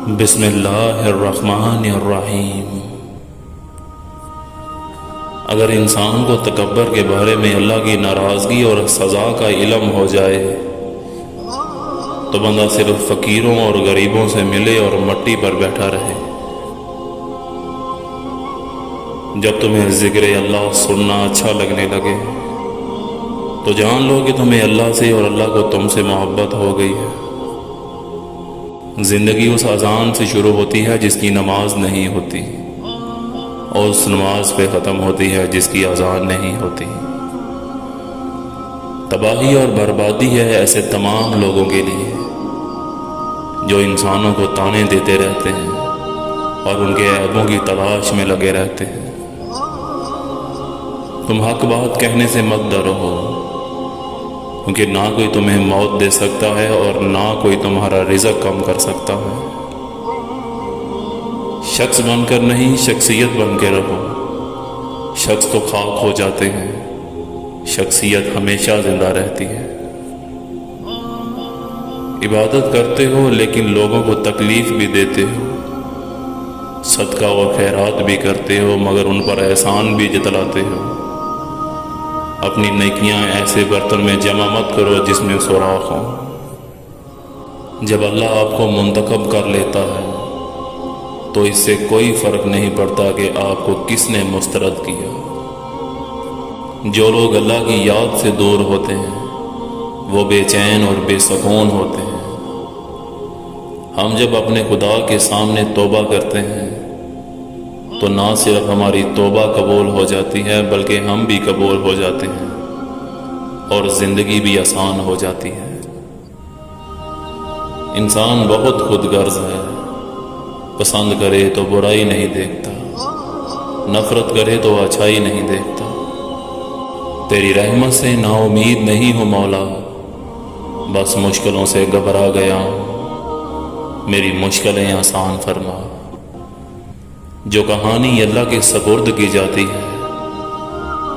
بسم اللہ الرحمن الرحیم۔ اگر انسان کو تکبر کے بارے میں اللہ کی ناراضگی اور سزا کا علم ہو جائے تو بندہ صرف فقیروں اور غریبوں سے ملے اور مٹی پر بیٹھا رہے۔ جب تمہیں ذکر اللہ سننا اچھا لگنے لگے تو جان لو کہ تمہیں اللہ سے اور اللہ کو تم سے محبت ہو گئی ہے۔ زندگی اس اذان سے شروع ہوتی ہے جس کی نماز نہیں ہوتی، اور اس نماز پہ ختم ہوتی ہے جس کی اذان نہیں ہوتی۔ تباہی اور بربادی ہے ایسے تمام لوگوں کے لیے جو انسانوں کو طعنے دیتے رہتے ہیں اور ان کے عیبوں کی تلاش میں لگے رہتے ہیں۔ تم حق بات کہنے سے مت ڈرو، کیونکہ نہ کوئی تمہیں موت دے سکتا ہے اور نہ کوئی تمہارا رزق کم کر سکتا ہے۔ شخص بن کر نہیں، شخصیت بن کے رہو۔ شخص تو خاک ہو جاتے ہیں، شخصیت ہمیشہ زندہ رہتی ہے۔ عبادت کرتے ہو لیکن لوگوں کو تکلیف بھی دیتے ہو، صدقہ و خیرات بھی کرتے ہو مگر ان پر احسان بھی جتلاتے ہو۔ اپنی نیکیاں ایسے برتن میں جمع مت کرو جس میں سوراخ ہو۔ جب اللہ آپ کو منتخب کر لیتا ہے تو اس سے کوئی فرق نہیں پڑتا کہ آپ کو کس نے مسترد کیا۔ جو لوگ اللہ کی یاد سے دور ہوتے ہیں وہ بے چین اور بے سکون ہوتے ہیں۔ ہم جب اپنے خدا کے سامنے توبہ کرتے ہیں تو نہ صرف ہماری توبہ قبول ہو جاتی ہے بلکہ ہم بھی قبول ہو جاتے ہیں اور زندگی بھی آسان ہو جاتی ہے۔ انسان بہت خود غرض ہے، پسند کرے تو برائی نہیں دیکھتا، نفرت کرے تو اچھائی نہیں دیکھتا۔ تیری رحمت سے نا امید نہیں ہوں مولا، بس مشکلوں سے گھبرا گیا ہوں، میری مشکلیں آسان فرما۔ جو کہانی اللہ کے سپرد کی جاتی ہے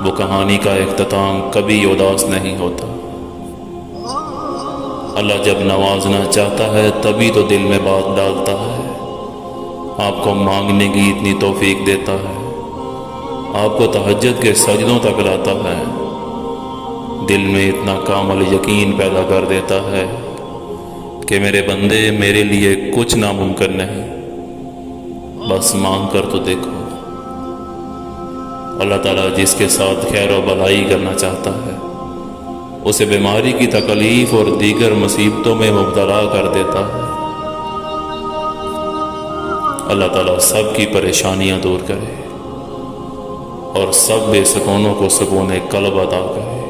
وہ کہانی کا اختتام کبھی اداس نہیں ہوتا۔ اللہ جب نوازنا چاہتا ہے تبھی تو دل میں بات ڈالتا ہے، آپ کو مانگنے کی اتنی توفیق دیتا ہے، آپ کو تہجد کے سجدوں تک لاتا ہے، دل میں اتنا کامل یقین پیدا کر دیتا ہے کہ میرے بندے میرے لیے کچھ ناممکن نہیں، بس مانگ کر تو دیکھو۔ اللہ تعالیٰ جس کے ساتھ خیر و بھلائی کرنا چاہتا ہے اسے بیماری کی تکلیف اور دیگر مصیبتوں میں مبتلا کر دیتا ہے۔ اللہ تعالیٰ سب کی پریشانیاں دور کرے اور سب بے سکونوں کو سکون قلب عطا کرے،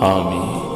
آمین۔